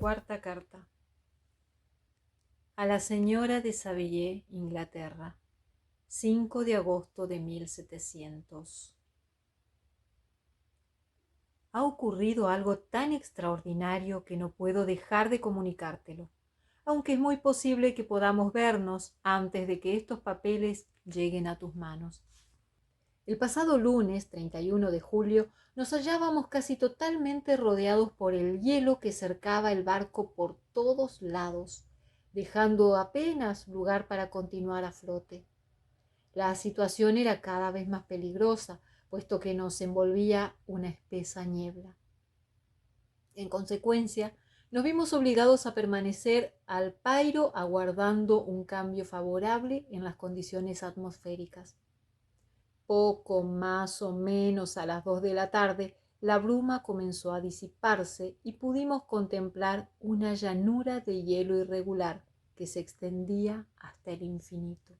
Cuarta carta. A la señora de Savillé, Inglaterra, 5 de agosto de 1700. Ha ocurrido algo tan extraordinario que no puedo dejar de comunicártelo, aunque es muy posible que podamos vernos antes de que estos papeles lleguen a tus manos. El pasado lunes 31 de julio nos hallábamos casi totalmente rodeados por el hielo que cercaba el barco por todos lados, dejando apenas lugar para continuar a flote. La situación era cada vez más peligrosa, puesto que nos envolvía una espesa niebla. En consecuencia, nos vimos obligados a permanecer al pairo aguardando un cambio favorable en las condiciones atmosféricas. Poco más o menos a las 2 de la tarde, la bruma comenzó a disiparse y pudimos contemplar una llanura de hielo irregular que se extendía hasta el infinito.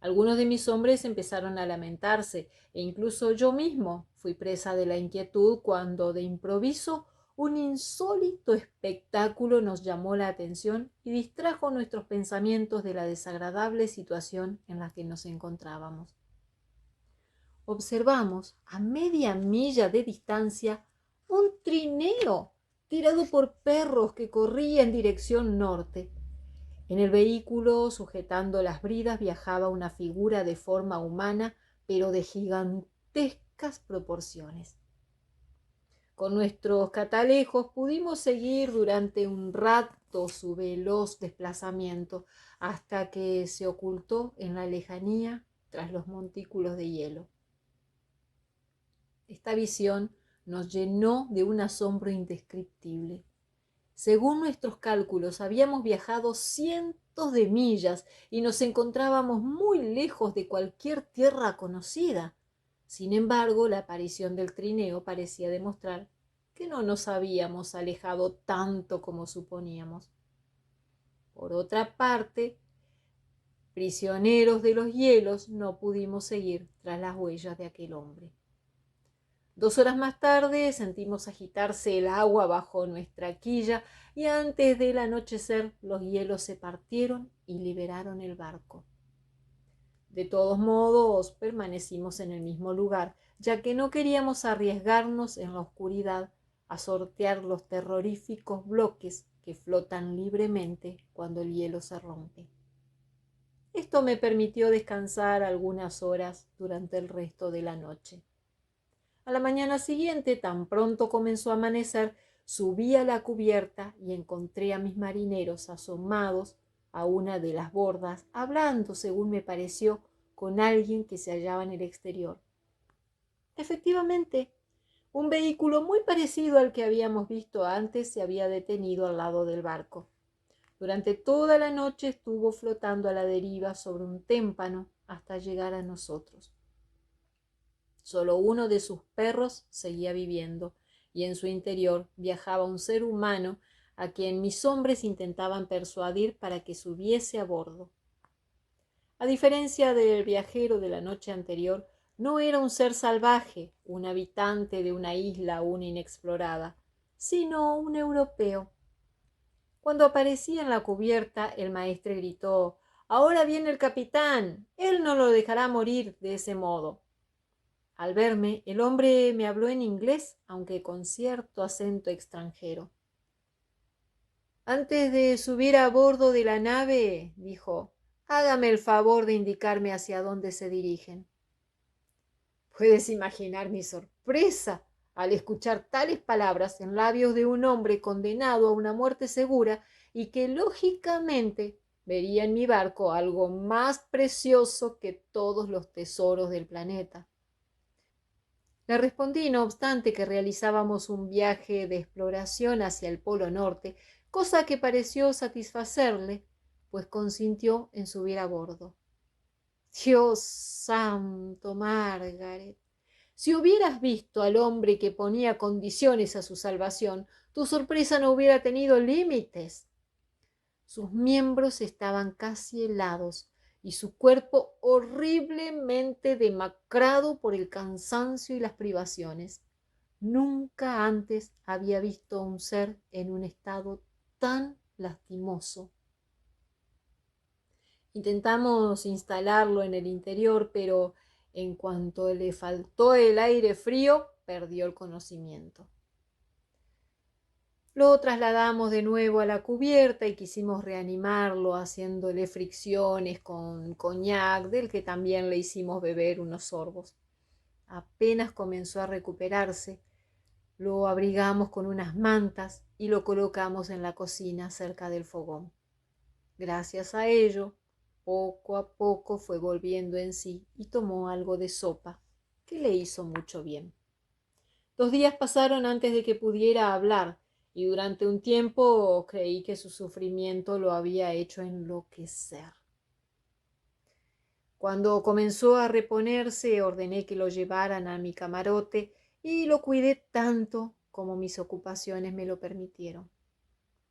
Algunos de mis hombres empezaron a lamentarse e incluso yo mismo fui presa de la inquietud cuando de improviso un insólito espectáculo nos llamó la atención y distrajo nuestros pensamientos de la desagradable situación en la que nos encontrábamos. Observamos a media milla de distancia un trineo tirado por perros que corría en dirección norte. En el vehículo, sujetando las bridas, viajaba una figura de forma humana, pero de gigantescas proporciones. Con nuestros catalejos pudimos seguir durante un rato su veloz desplazamiento hasta que se ocultó en la lejanía tras los montículos de hielo. Esta visión nos llenó de un asombro indescriptible. Según nuestros cálculos, habíamos viajado cientos de millas y nos encontrábamos muy lejos de cualquier tierra conocida. Sin embargo, la aparición del trineo parecía demostrar que no nos habíamos alejado tanto como suponíamos. Por otra parte, prisioneros de los hielos, no pudimos seguir tras las huellas de aquel hombre. 2 horas más tarde sentimos agitarse el agua bajo nuestra quilla y antes del anochecer los hielos se partieron y liberaron el barco. De todos modos, permanecimos en el mismo lugar, ya que no queríamos arriesgarnos en la oscuridad a sortear los terroríficos bloques que flotan libremente cuando el hielo se rompe. Esto me permitió descansar algunas horas durante el resto de la noche. A la mañana siguiente, tan pronto comenzó a amanecer, subí a la cubierta y encontré a mis marineros asomados a una de las bordas, hablando, según me pareció, con alguien que se hallaba en el exterior. Efectivamente, un vehículo muy parecido al que habíamos visto antes se había detenido al lado del barco. Durante toda la noche estuvo flotando a la deriva sobre un témpano hasta llegar a nosotros. Solo uno de sus perros seguía viviendo, y en su interior viajaba un ser humano a quien mis hombres intentaban persuadir para que subiese a bordo. A diferencia del viajero de la noche anterior, no era un ser salvaje, un habitante de una isla aún inexplorada, sino un europeo. Cuando aparecía en la cubierta, el maestre gritó: «Ahora viene el capitán. Él no lo dejará morir de ese modo». Al verme, el hombre me habló en inglés, aunque con cierto acento extranjero. «Antes de subir a bordo de la nave», dijo, «hágame el favor de indicarme hacia dónde se dirigen». Puedes imaginar mi sorpresa al escuchar tales palabras en labios de un hombre condenado a una muerte segura y que lógicamente vería en mi barco algo más precioso que todos los tesoros del planeta. Le respondí, no obstante, que realizábamos un viaje de exploración hacia el Polo Norte, cosa que pareció satisfacerle, pues consintió en subir a bordo. Dios santo, Margaret, si hubieras visto al hombre que ponía condiciones a su salvación, tu sorpresa no hubiera tenido límites. Sus miembros estaban casi helados y su cuerpo horriblemente demacrado por el cansancio y las privaciones. Nunca antes había visto a un ser en un estado tan lastimoso. Intentamos instalarlo en el interior, pero en cuanto le faltó el aire frío, perdió el conocimiento. Lo trasladamos de nuevo a la cubierta y quisimos reanimarlo haciéndole fricciones con coñac, del que también le hicimos beber unos sorbos. Apenas comenzó a recuperarse, lo abrigamos con unas mantas y lo colocamos en la cocina cerca del fogón. Gracias a ello, poco a poco fue volviendo en sí y tomó algo de sopa, que le hizo mucho bien. 2 días pasaron antes de que pudiera hablar, y durante un tiempo creí que su sufrimiento lo había hecho enloquecer. Cuando comenzó a reponerse, ordené que lo llevaran a mi camarote y lo cuidé tanto como mis ocupaciones me lo permitieron.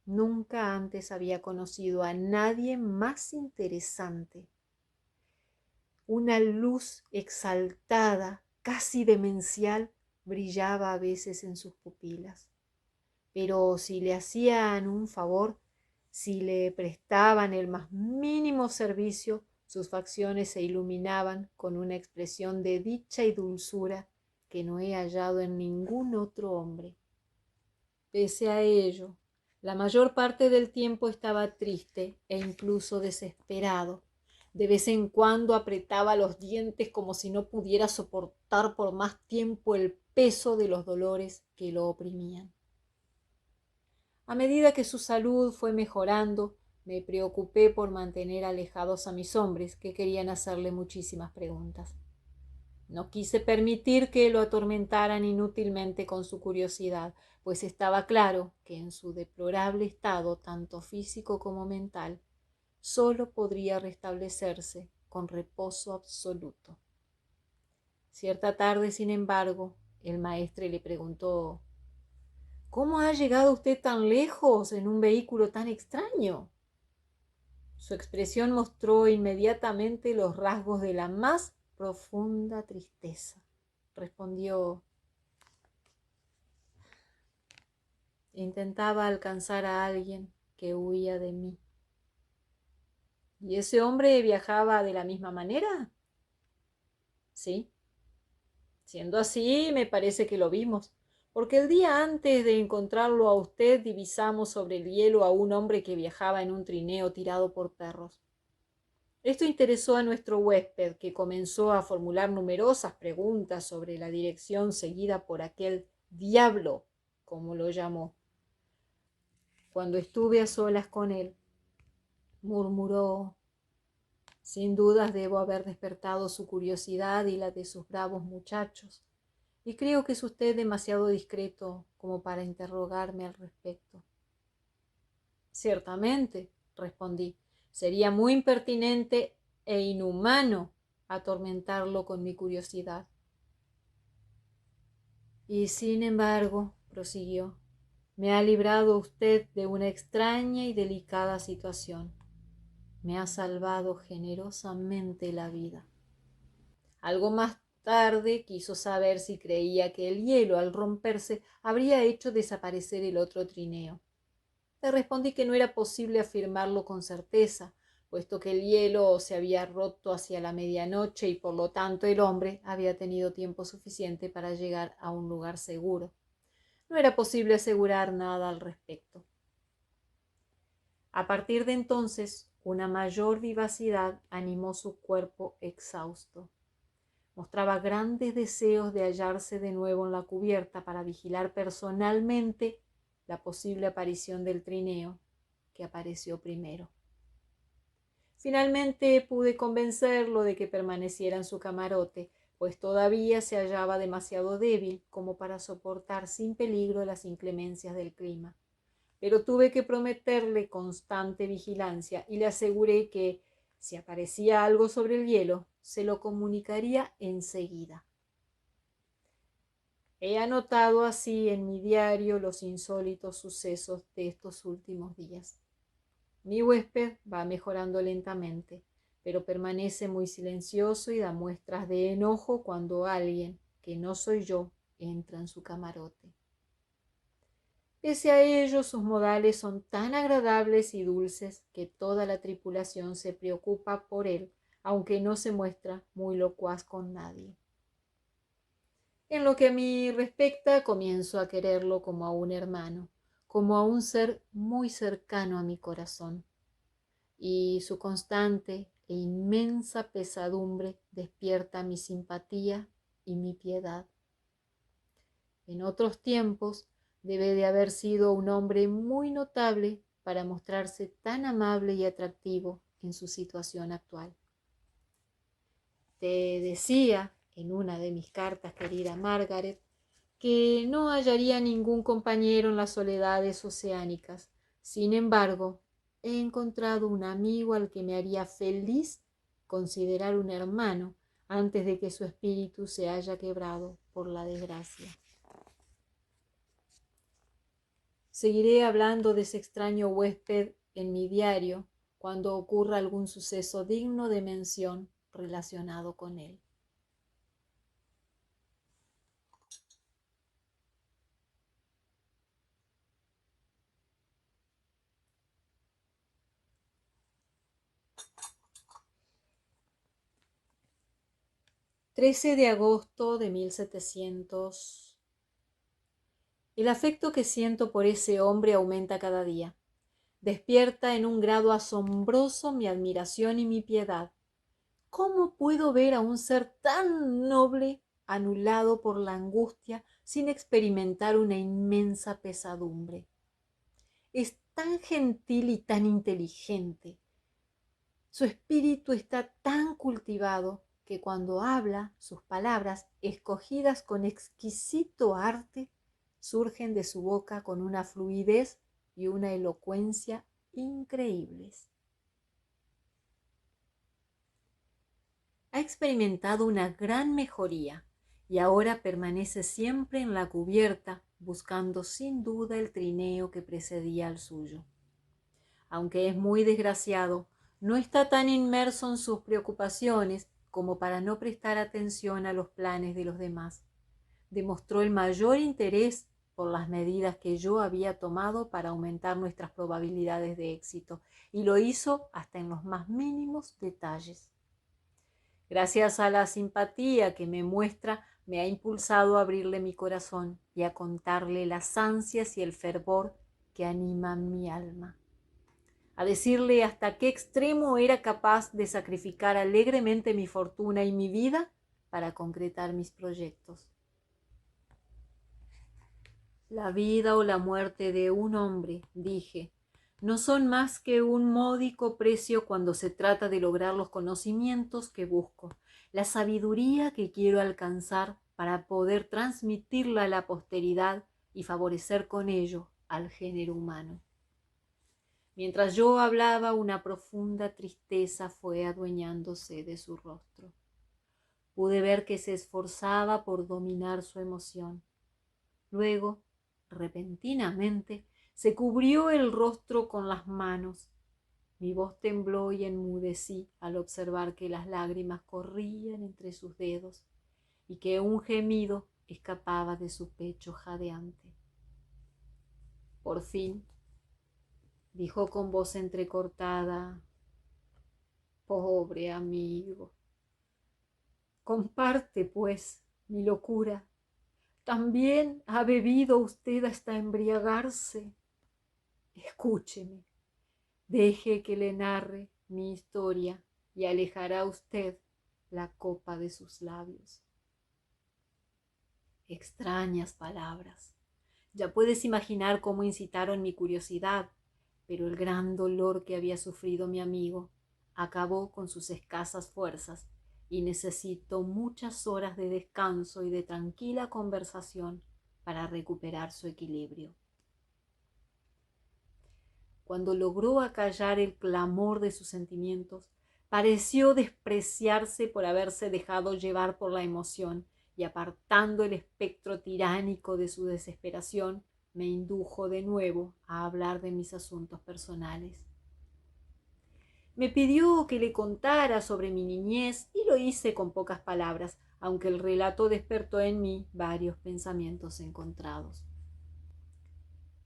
Nunca antes había conocido a nadie más interesante. Una luz exaltada, casi demencial, brillaba a veces en sus pupilas. Pero si le hacían un favor, si le prestaban el más mínimo servicio, sus facciones se iluminaban con una expresión de dicha y dulzura que no he hallado en ningún otro hombre. Pese a ello, la mayor parte del tiempo estaba triste e incluso desesperado. De vez en cuando apretaba los dientes como si no pudiera soportar por más tiempo el peso de los dolores que lo oprimían. A medida que su salud fue mejorando, me preocupé por mantener alejados a mis hombres, que querían hacerle muchísimas preguntas. No quise permitir que lo atormentaran inútilmente con su curiosidad, pues estaba claro que en su deplorable estado, tanto físico como mental, solo podría restablecerse con reposo absoluto. Cierta tarde, sin embargo, el maestre le preguntó: ¿Cómo ha llegado usted tan lejos en un vehículo tan extraño? Su expresión mostró inmediatamente los rasgos de la más profunda tristeza. Respondió: intentaba alcanzar a alguien que huía de mí. ¿Y ese hombre viajaba de la misma manera? Sí. Siendo así, me parece que lo vimos, porque el día antes de encontrarlo a usted divisamos sobre el hielo a un hombre que viajaba en un trineo tirado por perros. Esto interesó a nuestro huésped, que comenzó a formular numerosas preguntas sobre la dirección seguida por aquel diablo, como lo llamó. Cuando estuve a solas con él, murmuró: sin dudas debo haber despertado su curiosidad y la de sus bravos muchachos, y creo que es usted demasiado discreto como para interrogarme al respecto. Ciertamente, respondí, sería muy impertinente e inhumano atormentarlo con mi curiosidad. Y sin embargo, prosiguió, me ha librado usted de una extraña y delicada situación. Me ha salvado generosamente la vida. Algo más tarde quiso saber si creía que el hielo, al romperse, habría hecho desaparecer el otro trineo. Le respondí que no era posible afirmarlo con certeza, puesto que el hielo se había roto hacia la medianoche y por lo tanto el hombre había tenido tiempo suficiente para llegar a un lugar seguro. No era posible asegurar nada al respecto. A partir de entonces, una mayor vivacidad animó su cuerpo exhausto. Mostraba grandes deseos de hallarse de nuevo en la cubierta para vigilar personalmente la posible aparición del trineo, que apareció primero. Finalmente pude convencerlo de que permaneciera en su camarote, pues todavía se hallaba demasiado débil como para soportar sin peligro las inclemencias del clima. Pero tuve que prometerle constante vigilancia y le aseguré que, si aparecía algo sobre el hielo, se lo comunicaría enseguida. He anotado así en mi diario los insólitos sucesos de estos últimos días. Mi huésped va mejorando lentamente, pero permanece muy silencioso y da muestras de enojo cuando alguien, que no soy yo, entra en su camarote. Pese a ello, sus modales son tan agradables y dulces que toda la tripulación se preocupa por él, aunque no se muestra muy locuaz con nadie. En lo que a mí respecta, comienzo a quererlo como a un hermano, como a un ser muy cercano a mi corazón, y su constante e inmensa pesadumbre despierta mi simpatía y mi piedad. En otros tiempos debe de haber sido un hombre muy notable para mostrarse tan amable y atractivo en su situación actual. Te decía en una de mis cartas, querida Margaret, que no hallaría ningún compañero en las soledades oceánicas. Sin embargo, he encontrado un amigo al que me haría feliz considerar un hermano antes de que su espíritu se haya quebrado por la desgracia. Seguiré hablando de ese extraño huésped en mi diario cuando ocurra algún suceso digno de mención relacionado con él. (13 de agosto de 1700). El afecto que siento por ese hombre aumenta cada día. Despierta en un grado asombroso mi admiración y mi piedad. ¿Cómo puedo ver a un ser tan noble anulado por la angustia sin experimentar una inmensa pesadumbre? Es tan gentil y tan inteligente. Su espíritu está tan cultivado que cuando habla, sus palabras, escogidas con exquisito arte, surgen de su boca con una fluidez y una elocuencia increíbles. Ha experimentado una gran mejoría y ahora permanece siempre en la cubierta, buscando sin duda el trineo que precedía al suyo. Aunque es muy desgraciado, no está tan inmerso en sus preocupaciones como para no prestar atención a los planes de los demás. Demostró el mayor interés por las medidas que yo había tomado para aumentar nuestras probabilidades de éxito, y lo hizo hasta en los más mínimos detalles. Gracias a la simpatía que me muestra, me ha impulsado a abrirle mi corazón y a contarle las ansias y el fervor que animan mi alma, a decirle hasta qué extremo era capaz de sacrificar alegremente mi fortuna y mi vida para concretar mis proyectos. La vida o la muerte de un hombre, dije, no son más que un módico precio cuando se trata de lograr los conocimientos que busco, la sabiduría que quiero alcanzar para poder transmitirla a la posteridad y favorecer con ello al género humano. Mientras yo hablaba, una profunda tristeza fue adueñándose de su rostro. Pude ver que se esforzaba por dominar su emoción. Luego, repentinamente, se cubrió el rostro con las manos. Mi voz tembló y enmudecí al observar que las lágrimas corrían entre sus dedos y que un gemido escapaba de su pecho jadeante. Por fin, dijo con voz entrecortada: pobre amigo, comparte, pues, mi locura. ¿También ha bebido usted hasta embriagarse? Escúcheme, deje que le narre mi historia y alejará usted la copa de sus labios. Extrañas palabras. Ya puedes imaginar cómo incitaron mi curiosidad, pero el gran dolor que había sufrido mi amigo acabó con sus escasas fuerzas y necesitó muchas horas de descanso y de tranquila conversación para recuperar su equilibrio. Cuando logró acallar el clamor de sus sentimientos, pareció despreciarse por haberse dejado llevar por la emoción, y apartando el espectro tiránico de su desesperación, me indujo de nuevo a hablar de mis asuntos personales. Me pidió que le contara sobre mi niñez y lo hice con pocas palabras, aunque el relato despertó en mí varios pensamientos encontrados.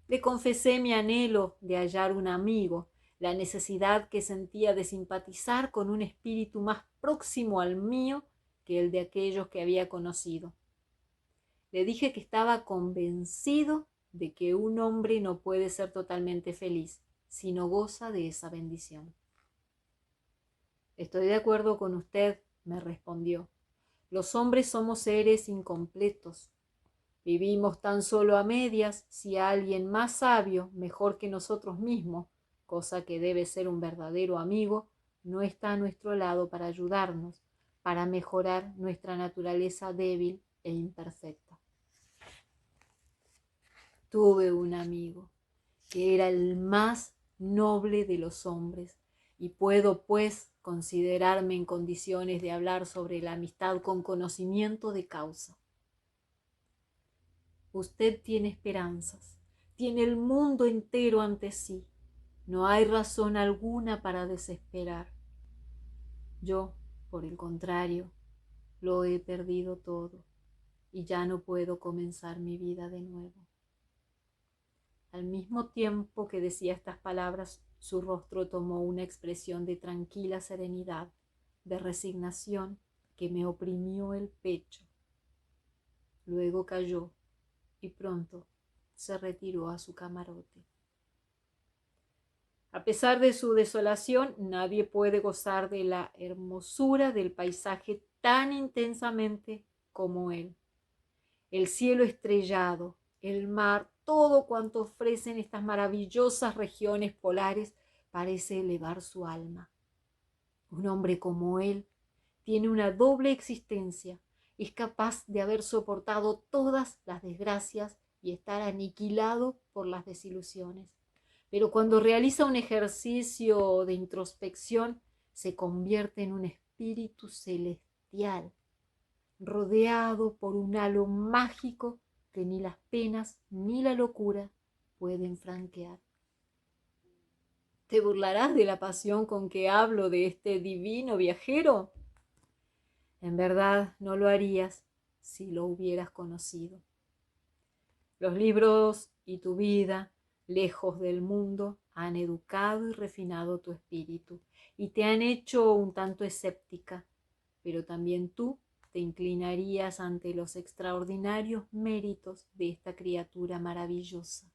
Le confesé mi anhelo de hallar un amigo, la necesidad que sentía de simpatizar con un espíritu más próximo al mío que el de aquellos que había conocido. Le dije que estaba convencido de que un hombre no puede ser totalmente feliz si no goza de esa bendición. Estoy de acuerdo con usted, me respondió. Los hombres somos seres incompletos. Vivimos tan solo a medias si alguien más sabio, mejor que nosotros mismos, cosa que debe ser un verdadero amigo, no está a nuestro lado para ayudarnos, para mejorar nuestra naturaleza débil e imperfecta. Tuve un amigo que era el más noble de los hombres y puedo, pues, considerarme en condiciones de hablar sobre la amistad con conocimiento de causa. Usted tiene esperanzas, tiene el mundo entero ante sí. No hay razón alguna para desesperar. Yo, por el contrario, lo he perdido todo y ya no puedo comenzar mi vida de nuevo. Al mismo tiempo que decía estas palabras, su rostro tomó una expresión de tranquila serenidad, de resignación que me oprimió el pecho. Luego cayó y pronto se retiró a su camarote. A pesar de su desolación, nadie puede gozar de la hermosura del paisaje tan intensamente como él. El cielo estrellado, el mar, todo cuanto ofrecen estas maravillosas regiones polares parece elevar su alma. Un hombre como él tiene una doble existencia, es capaz de haber soportado todas las desgracias y estar aniquilado por las desilusiones. Pero cuando realiza un ejercicio de introspección, se convierte en un espíritu celestial, rodeado por un halo mágico que ni las penas ni la locura pueden franquear. ¿Te burlarás de la pasión con que hablo de este divino viajero? En verdad no lo harías si lo hubieras conocido. Los libros y tu vida, lejos del mundo, han educado y refinado tu espíritu y te han hecho un tanto escéptica, pero también tú te inclinarías ante los extraordinarios méritos de esta criatura maravillosa.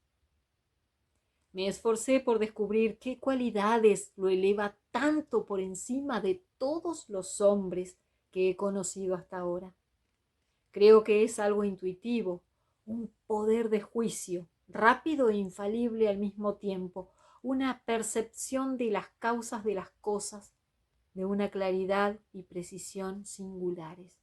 Me esforcé por descubrir qué cualidades lo eleva tanto por encima de todos los hombres que he conocido hasta ahora. Creo que es algo intuitivo, un poder de juicio, rápido e infalible al mismo tiempo, una percepción de las causas de las cosas, de una claridad y precisión singulares.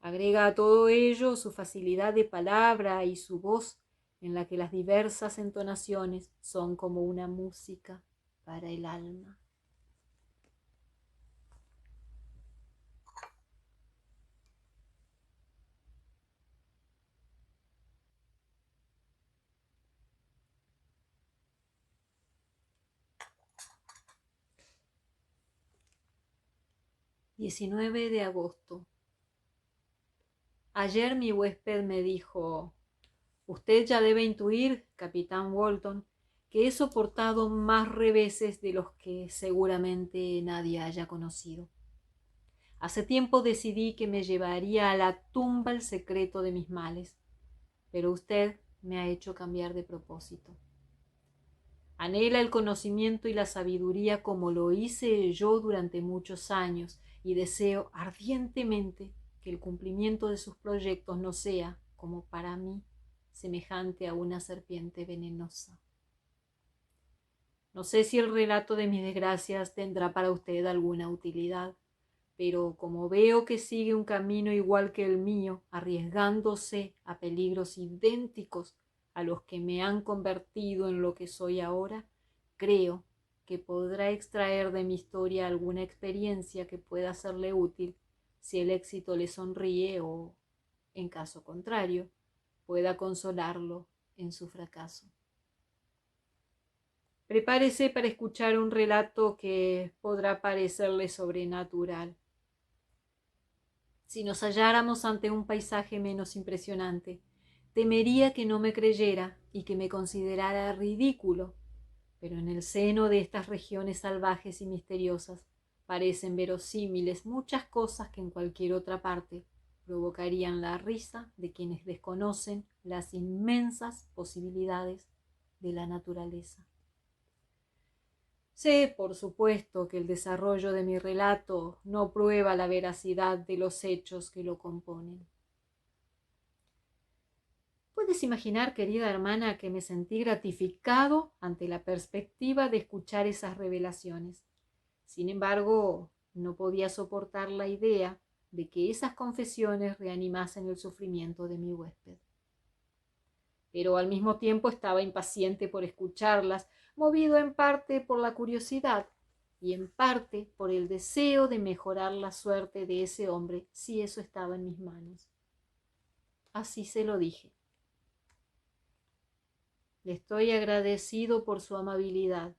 Agrega a todo ello su facilidad de palabra y su voz, en la que las diversas entonaciones son como una música para el alma. (19 de agosto). Ayer mi huésped me dijo: usted ya debe intuir, capitán Walton, que he soportado más reveses de los que seguramente nadie haya conocido. Hace tiempo decidí que me llevaría a la tumba el secreto de mis males, pero usted me ha hecho cambiar de propósito. Anhela el conocimiento y la sabiduría como lo hice yo durante muchos años, y deseo ardientemente que el cumplimiento de sus proyectos no sea, como para mí, semejante a una serpiente venenosa. No sé si el relato de mis desgracias tendrá para usted alguna utilidad, pero como veo que sigue un camino igual que el mío, arriesgándose a peligros idénticos a los que me han convertido en lo que soy ahora, creo que podrá extraer de mi historia alguna experiencia que pueda serle útil si el éxito le sonríe o, en caso contrario, pueda consolarlo en su fracaso. Prepárese para escuchar un relato que podrá parecerle sobrenatural. Si nos halláramos ante un paisaje menos impresionante, temería que no me creyera y que me considerara ridículo, pero en el seno de estas regiones salvajes y misteriosas parecen verosímiles muchas cosas que en cualquier otra parte provocarían la risa de quienes desconocen las inmensas posibilidades de la naturaleza. Sé, por supuesto, que el desarrollo de mi relato no prueba la veracidad de los hechos que lo componen. Puedes imaginar, querida hermana, que me sentí gratificado ante la perspectiva de escuchar esas revelaciones. Sin embargo, no podía soportar la idea de que esas confesiones reanimasen el sufrimiento de mi huésped. Pero al mismo tiempo estaba impaciente por escucharlas, movido en parte por la curiosidad y en parte por el deseo de mejorar la suerte de ese hombre si eso estaba en mis manos. Así se lo dije. Le estoy agradecido por su amabilidad,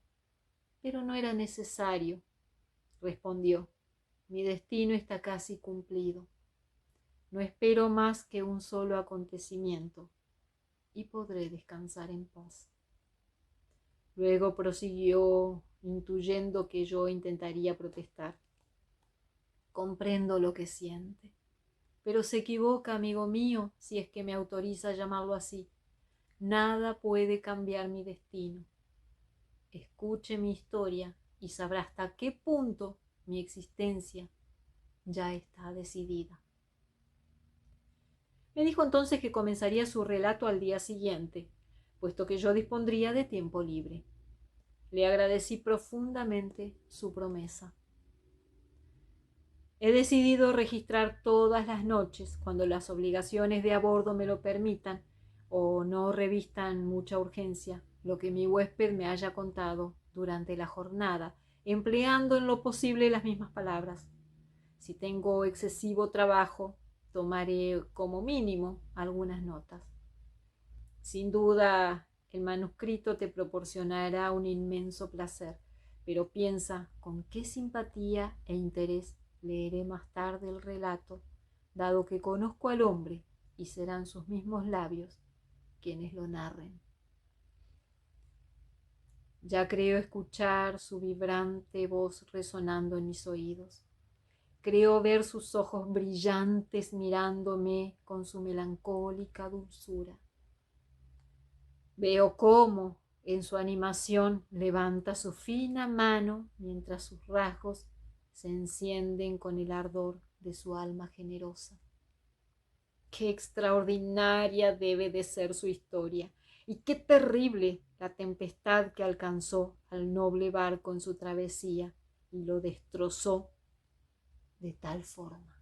pero no era necesario, respondió. Mi destino está casi cumplido. No espero más que un solo acontecimiento y podré descansar en paz. Luego prosiguió, intuyendo que yo intentaría protestar. Comprendo lo que siente, pero se equivoca, amigo mío, si es que me autoriza a llamarlo así. Nada puede cambiar mi destino. Escuche mi historia y sabrá hasta qué punto mi existencia ya está decidida. Me dijo entonces que comenzaría su relato al día siguiente, puesto que yo dispondría de tiempo libre. Le agradecí profundamente su promesa. He decidido registrar todas las noches, cuando las obligaciones de a bordo me lo permitan o no revistan mucha urgencia, lo que mi huésped me haya contado durante la jornada, empleando en lo posible las mismas palabras. Si tengo excesivo trabajo, tomaré como mínimo algunas notas. Sin duda, el manuscrito te proporcionará un inmenso placer, pero piensa con qué simpatía e interés leeré más tarde el relato, dado que conozco al hombre y serán sus mismos labios quienes lo narren. Ya creo escuchar su vibrante voz resonando en mis oídos. Creo ver sus ojos brillantes mirándome con su melancólica dulzura. Veo cómo, en su animación, levanta su fina mano mientras sus rasgos se encienden con el ardor de su alma generosa. Qué extraordinaria debe de ser su historia, y qué terrible la tempestad que alcanzó al noble barco en su travesía y lo destrozó de tal forma.